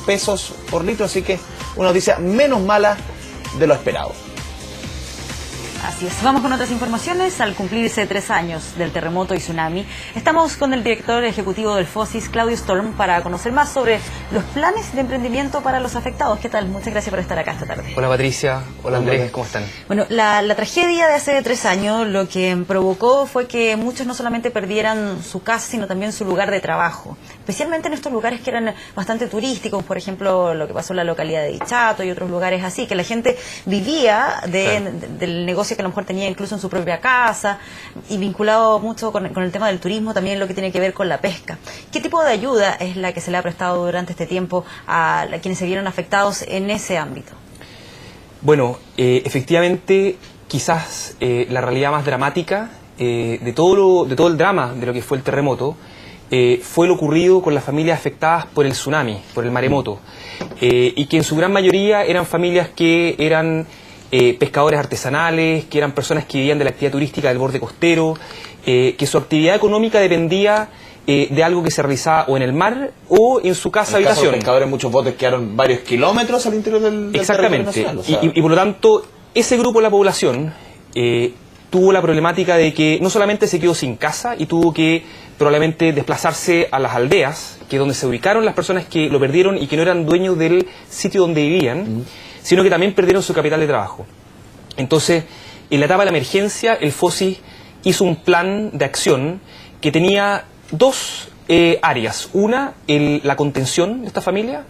pesos por litro, así que una noticia menos mala de lo esperado. Así es. Vamos con otras informaciones. Al cumplirse 3 años del terremoto y tsunami, estamos con el director ejecutivo del FOSIS, Claudio Storm, para conocer más sobre los planes de emprendimiento para los afectados. ¿Qué tal? Muchas gracias por estar acá esta tarde. Hola Patricia, hola Andrés, ¿cómo están? Bueno, la tragedia de hace 3 años lo que provocó fue que muchos no solamente perdieran su casa, sino también su lugar de trabajo. Especialmente en estos lugares que eran bastante turísticos, por ejemplo, lo que pasó en la localidad de Dichato y otros lugares así, que la gente vivía del negocio que a lo mejor tenía incluso en su propia casa, y vinculado mucho con el tema del turismo, también lo que tiene que ver con la pesca. ¿Qué tipo de ayuda es la que se le ha prestado durante este tiempo a quienes se vieron afectados en ese ámbito? Bueno, efectivamente, quizás la realidad más dramática de todo el drama de lo que fue el terremoto fue lo ocurrido con las familias afectadas por el tsunami, por el maremoto, y que en su gran mayoría eran familias que eran pescadores artesanales, que eran personas que vivían de la actividad turística del borde costero, que su actividad económica dependía de algo que se realizaba o en el mar o en su casa habitación. Los pescadores, muchos botes quedaron varios kilómetros al interior del Exactamente. territorio nacional, o sea. Y por lo tanto, ese grupo de la población tuvo la problemática de que no solamente se quedó sin casa y tuvo que probablemente desplazarse a las aldeas, que es donde se ubicaron las personas que lo perdieron y que no eran dueños del sitio donde vivían, sino que también perdieron su capital de trabajo. Entonces, en la etapa de la emergencia, el FOSIS hizo un plan de acción que tenía dos áreas. Una, la contención de esta familia,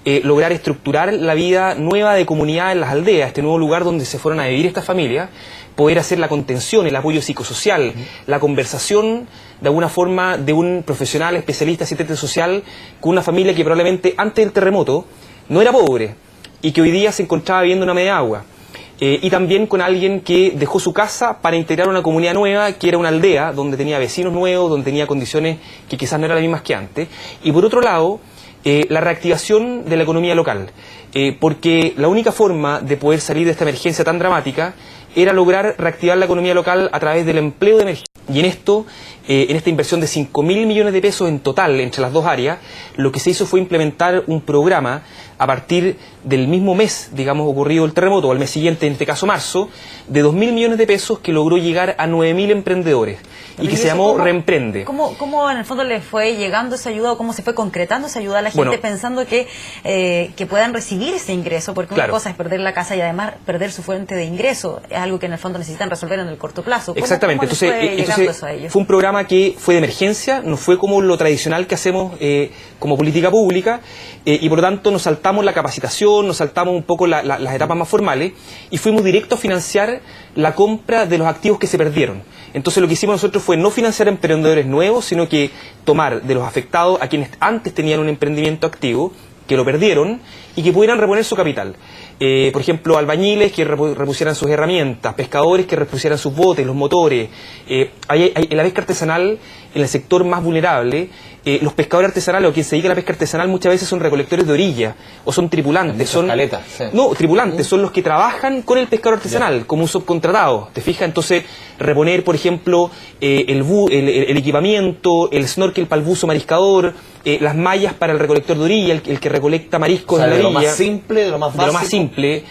lograr estructurar la vida nueva de comunidad en las aldeas, este nuevo lugar donde se fueron a vivir estas familias, poder hacer la contención, el apoyo psicosocial, la conversación de alguna forma de un profesional, especialista, asistente social, con una familia que probablemente antes del terremoto no era pobre y que hoy día se encontraba viviendo una media agua. Y también con alguien que dejó su casa para integrar una comunidad nueva, que era una aldea donde tenía vecinos nuevos, donde tenía condiciones que quizás no eran las mismas que antes. Y por otro lado, la reactivación de la economía local, porque la única forma de poder salir de esta emergencia tan dramática era lograr reactivar la economía local a través del empleo de emergencia. Y en esto, en esta inversión de 5.000 millones de pesos en total entre las dos áreas, lo que se hizo fue implementar un programa a partir del mismo mes, digamos, ocurrido el terremoto, o al mes siguiente, en este caso marzo, de 2.000 millones de pesos que logró llegar a 9.000 emprendedores y que se llamó Reemprende. ¿Cómo en el fondo le fue llegando esa ayuda o cómo se fue concretando esa ayuda a la gente pensando que puedan recibir ese ingreso? Porque una cosa es perder la casa y además perder su fuente de ingreso, es algo que en el fondo necesitan resolver en el corto plazo. Exactamente. Entonces fue un programa que fue de emergencia, no fue como lo tradicional que hacemos como política pública, y por lo tanto nos saltamos la capacitación, nos saltamos un poco las etapas más formales y fuimos directo a financiar la compra de los activos que se perdieron. Entonces lo que hicimos nosotros fue no financiar a emprendedores nuevos, sino que tomar de los afectados a quienes antes tenían un emprendimiento activo, que lo perdieron y que pudieran reponer su capital. Por ejemplo, albañiles que repusieran sus herramientas, pescadores que repusieran sus botes, los motores. En la pesca artesanal, en el sector más vulnerable, los pescadores artesanales o quien se dedica a la pesca artesanal muchas veces son recolectores de orilla o son tripulantes. Tripulantes, son los que trabajan con el pescador artesanal como un subcontratado, ¿te fijas? Entonces, reponer, por ejemplo, el equipamiento, el snorkel para el buzo mariscador, las mallas para el recolector de orilla, el que recolecta mariscos en la orilla. De lo más simple, de lo más básico. De lo más simple,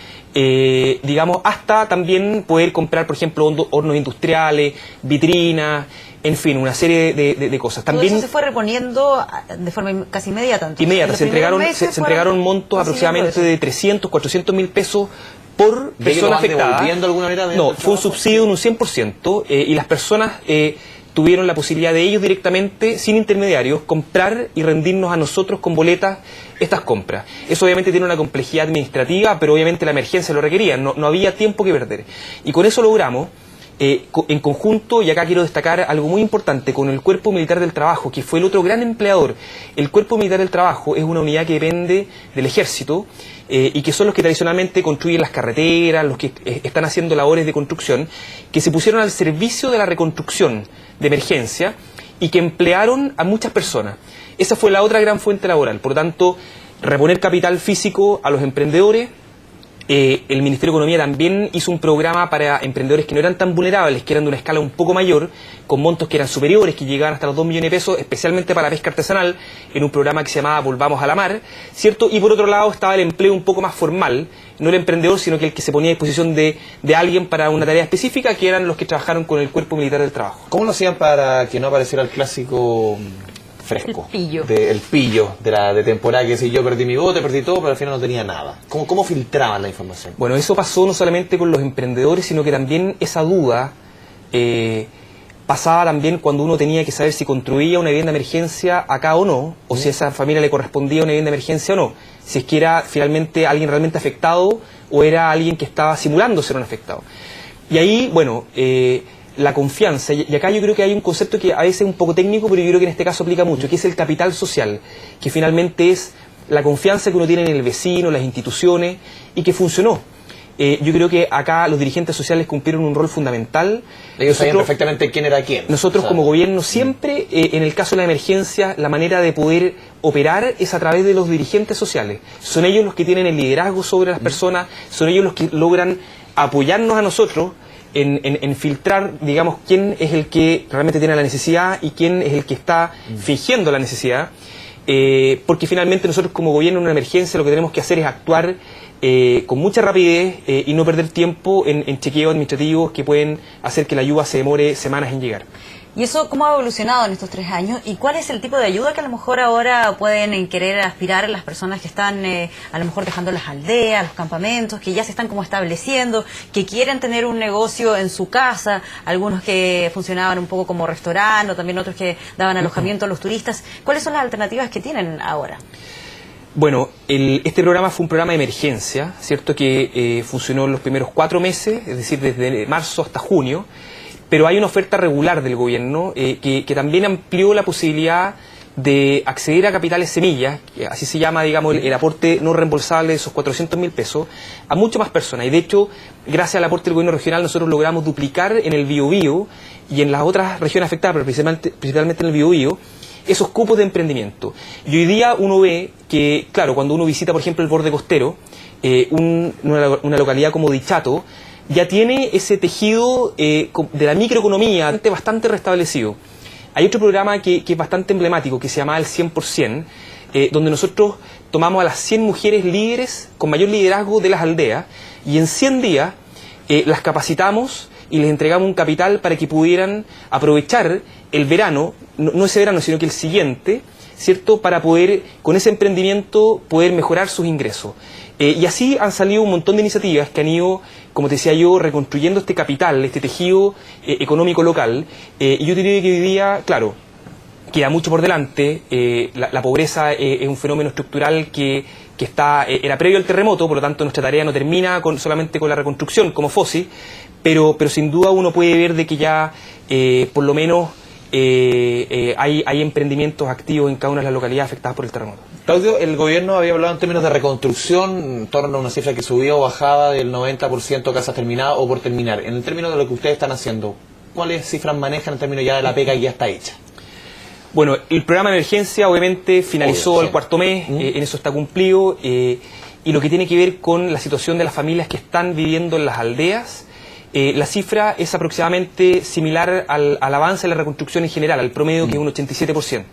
digamos, hasta también poder comprar, por ejemplo, hornos industriales, vitrinas, en fin, una serie de cosas. También todo eso se fue reponiendo de forma casi inmediata. Inmediata, se entregaron montos aproximadamente de 300, 400 mil pesos por persona afectada. ¿De alguna manera no, fue un subsidio de un 100%, y las personas tuvieron la posibilidad de ellos directamente, sin intermediarios, comprar y rendirnos a nosotros con boletas estas compras. Eso obviamente tiene una complejidad administrativa, pero obviamente la emergencia lo requería, no había tiempo que perder. Y con eso logramos, en conjunto, y acá quiero destacar algo muy importante, con el Cuerpo Militar del Trabajo, que fue el otro gran empleador. El Cuerpo Militar del Trabajo es una unidad que depende del Ejército, y que son los que tradicionalmente construyen las carreteras, los que están haciendo labores de construcción, que se pusieron al servicio de la reconstrucción de emergencia y que emplearon a muchas personas. Esa fue la otra gran fuente laboral. Por lo tanto, reponer capital físico a los emprendedores, El Ministerio de Economía también hizo un programa para emprendedores que no eran tan vulnerables, que eran de una escala un poco mayor, con montos que eran superiores, que llegaban hasta los 2 millones de pesos, especialmente para la pesca artesanal, en un programa que se llamaba Volvamos a la Mar, ¿cierto? Y por otro lado estaba el empleo un poco más formal, no el emprendedor, sino que el que se ponía a disposición de alguien para una tarea específica, que eran los que trabajaron con el Cuerpo Militar del Trabajo. ¿Cómo lo hacían para que no apareciera el clásico fresco? El pillo de temporada, que si yo perdí mi bote, perdí todo, pero al final no tenía nada. ¿Cómo filtraban la información? Bueno, eso pasó no solamente con los emprendedores, sino que también esa duda pasaba también cuando uno tenía que saber si construía una vivienda de emergencia acá o no, o si a esa familia le correspondía una vivienda de emergencia o no, si es que era finalmente alguien realmente afectado o era alguien que estaba simulando ser un afectado. Y ahí, bueno, la confianza, y acá yo creo que hay un concepto que a veces es un poco técnico, pero yo creo que en este caso aplica mucho, que es el capital social, que finalmente es la confianza que uno tiene en el vecino, las instituciones, y que funcionó. Yo creo que acá los dirigentes sociales cumplieron un rol fundamental. Ellos sabían perfectamente quién era quién. Nosotros, como gobierno, siempre, en el caso de la emergencia, la manera de poder operar es a través de los dirigentes sociales. Son ellos los que tienen el liderazgo sobre las personas, son ellos los que logran apoyarnos a nosotros en filtrar, digamos, quién es el que realmente tiene la necesidad y quién es el que está fingiendo la necesidad. Porque finalmente nosotros como gobierno en una emergencia lo que tenemos que hacer es actuar con mucha rapidez y no perder tiempo en chequeos administrativos que pueden hacer que la ayuda se demore semanas en llegar. ¿Y eso cómo ha evolucionado en estos 3 años? ¿Y cuál es el tipo de ayuda que a lo mejor ahora pueden querer aspirar las personas que están a lo mejor dejando las aldeas, los campamentos, que ya se están como estableciendo, que quieren tener un negocio en su casa, algunos que funcionaban un poco como restaurante o también otros que daban alojamiento a los turistas? ¿Cuáles son las alternativas que tienen ahora? Bueno, este programa fue un programa de emergencia, ¿cierto? Que funcionó en los primeros 4 meses, es decir, desde marzo hasta junio. Pero hay una oferta regular del gobierno que también amplió la posibilidad de acceder a capitales semillas, que así se llama, digamos, el aporte no reembolsable de esos 400.000 pesos, a muchas más personas. Y de hecho, gracias al aporte del gobierno regional, nosotros logramos duplicar en el Biobío y en las otras regiones afectadas, pero principalmente en el Biobío, esos cupos de emprendimiento. Y hoy día uno ve que, claro, cuando uno visita, por ejemplo, el borde costero, una localidad como Dichato, ya tiene ese tejido de la microeconomía bastante restablecido. Hay otro programa que es bastante emblemático, que se llama el 100%, donde nosotros tomamos a las 100 mujeres líderes con mayor liderazgo de las aldeas y en 100 días las capacitamos y les entregamos un capital para que pudieran aprovechar el verano, no ese verano, sino que el siguiente, ¿cierto?, para poder, con ese emprendimiento, poder mejorar sus ingresos. Y así han salido un montón de iniciativas que han ido, como te decía yo, reconstruyendo este capital, este tejido económico local. Y yo diría que hoy día, claro, queda mucho por delante. La pobreza es un fenómeno estructural que era previo al terremoto, por lo tanto nuestra tarea no termina solamente con la reconstrucción como FOSI, pero sin duda uno puede ver de que ya por lo menos hay emprendimientos activos en cada una de las localidades afectadas por el terremoto. Claudio, el gobierno había hablado en términos de reconstrucción, en torno a una cifra que subía o bajaba del 90% casas terminadas o por terminar. En el término de lo que ustedes están haciendo, ¿cuáles cifras manejan en términos ya de la pega que ya está hecha? Bueno, el programa de emergencia obviamente finalizó el 4º mes, en eso está cumplido, y lo que tiene que ver con la situación de las familias que están viviendo en las aldeas, la cifra es aproximadamente similar al avance de la reconstrucción en general, al promedio, que es un 87%.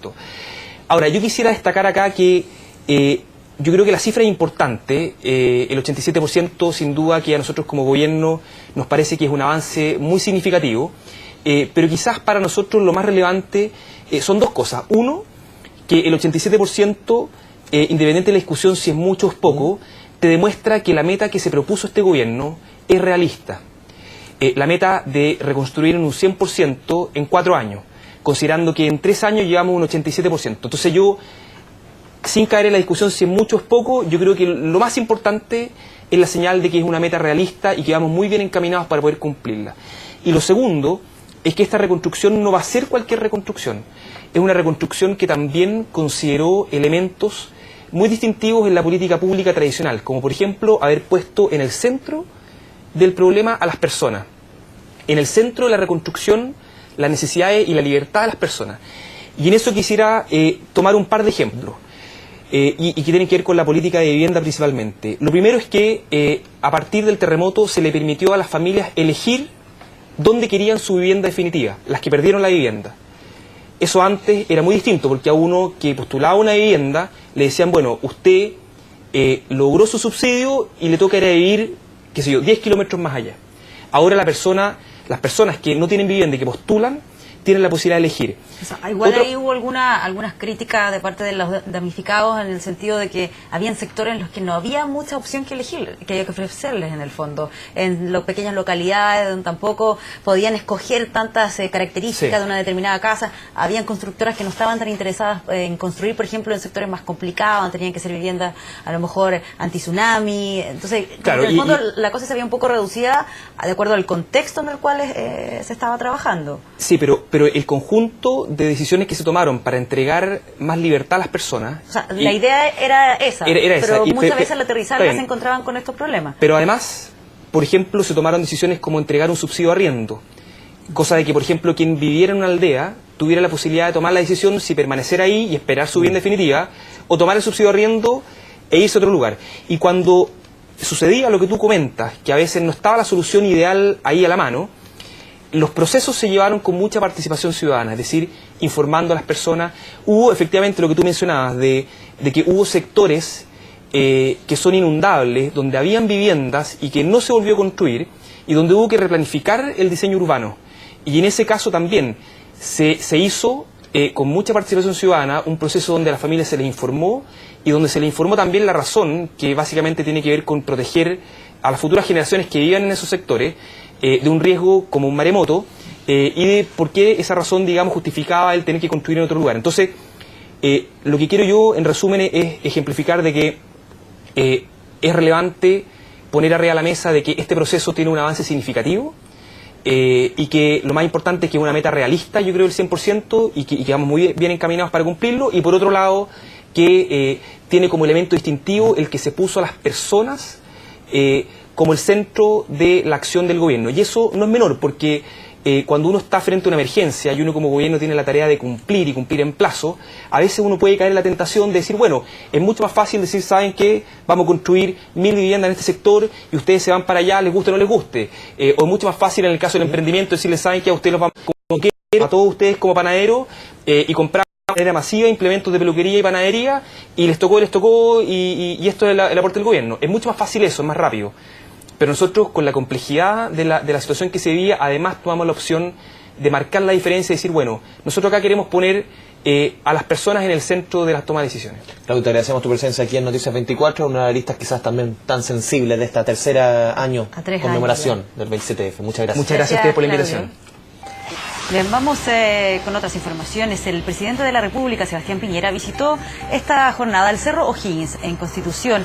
Ahora, yo quisiera destacar acá que yo creo que la cifra es importante, el 87% sin duda que a nosotros como gobierno nos parece que es un avance muy significativo, pero quizás para nosotros lo más relevante son 2 cosas. Uno, que el 87%, independiente de la discusión si es mucho o es poco, te demuestra que la meta que se propuso este gobierno es realista. La meta de reconstruir en un 100% en 4 años, considerando que en 3 años llevamos un 87%. Entonces yo, sin caer en la discusión si es mucho o es poco, yo creo que lo más importante es la señal de que es una meta realista y que vamos muy bien encaminados para poder cumplirla. Y lo segundo es que esta reconstrucción no va a ser cualquier reconstrucción. Es una reconstrucción que también consideró elementos muy distintivos en la política pública tradicional, como por ejemplo haber puesto en el centro del problema a las personas, en el centro de la reconstrucción las necesidades y la libertad de las personas. Y en eso quisiera tomar un par de ejemplos. y que tienen que ver con la política de vivienda principalmente. Lo primero es que a partir del terremoto se le permitió a las familias elegir dónde querían su vivienda definitiva, las que perdieron la vivienda. Eso antes era muy distinto, porque a uno que postulaba una vivienda le decían, bueno, usted logró su subsidio y le toca ir a vivir, qué sé yo, 10 kilómetros más allá. Ahora las personas que no tienen vivienda y que postulan, tienen la posibilidad de elegir. O sea, igual ahí hubo algunas críticas de parte de los damnificados en el sentido de que habían sectores en los que no había mucha opción que elegir, que había que ofrecerles en el fondo. En las pequeñas localidades donde tampoco podían escoger tantas características de una determinada casa. Habían constructoras que no estaban tan interesadas en construir, por ejemplo, en sectores más complicados, donde tenían que ser viviendas a lo mejor anti-tsunami. Entonces, claro, en el fondo la cosa se había un poco reducida de acuerdo al contexto en el cual se estaba trabajando. Sí, pero el conjunto de decisiones que se tomaron para entregar más libertad a las personas... O sea, la idea era esa, pero muchas veces al aterrizarla se encontraban con estos problemas. Pero además, por ejemplo, se tomaron decisiones como entregar un subsidio de arriendo, cosa de que, por ejemplo, quien viviera en una aldea tuviera la posibilidad de tomar la decisión si permanecer ahí y esperar su bien definitiva, o tomar el subsidio de arriendo e irse a otro lugar. Y cuando sucedía lo que tú comentas, que a veces no estaba la solución ideal ahí a la mano, los procesos se llevaron con mucha participación ciudadana, es decir, informando a las personas. Hubo efectivamente lo que tú mencionabas, de que hubo sectores que son inundables, donde habían viviendas y que no se volvió a construir, y donde hubo que replanificar el diseño urbano. Y en ese caso también se hizo con mucha participación ciudadana un proceso donde a las familias se les informó, y donde se les informó también la razón, que básicamente tiene que ver con proteger a las futuras generaciones que vivan en esos sectores, de un riesgo como un maremoto, y de por qué esa razón, digamos, justificaba el tener que construir en otro lugar. Entonces, lo que quiero yo, en resumen, es ejemplificar de que es relevante poner arriba de la mesa de que este proceso tiene un avance significativo, y que lo más importante es que es una meta realista, yo creo, el 100%, y que vamos muy bien encaminados para cumplirlo, y por otro lado, que tiene como elemento distintivo el que se puso a las personas como el centro de la acción del gobierno. Y eso no es menor, porque cuando uno está frente a una emergencia y uno como gobierno tiene la tarea de cumplir y cumplir en plazo, a veces uno puede caer en la tentación de decir, bueno, es mucho más fácil decir, ¿saben qué? Vamos a construir 1000 viviendas en este sector y ustedes se van para allá, les guste o no les guste. O es mucho más fácil en el caso del emprendimiento decirles, ¿saben qué? A ustedes los vamos como quieren, a todos ustedes como panaderos, y comprar de manera masiva implementos de peluquería y panadería, y les tocó, y esto es el aporte del gobierno. Es mucho más fácil eso, es más rápido. Pero nosotros, con la complejidad de la situación que se vivía, además tomamos la opción de marcar la diferencia y decir, bueno, nosotros acá queremos poner a las personas en el centro de las tomas de decisiones. Claudio, te agradecemos tu presencia aquí en Noticias 24, una de las listas quizás también tan sensibles de esta tercera año conmemoración del 27F. Muchas gracias. Muchas gracias a ustedes por la invitación. Bien, vamos con otras informaciones. El presidente de la República, Sebastián Piñera, visitó esta jornada el Cerro O'Higgins en Constitución.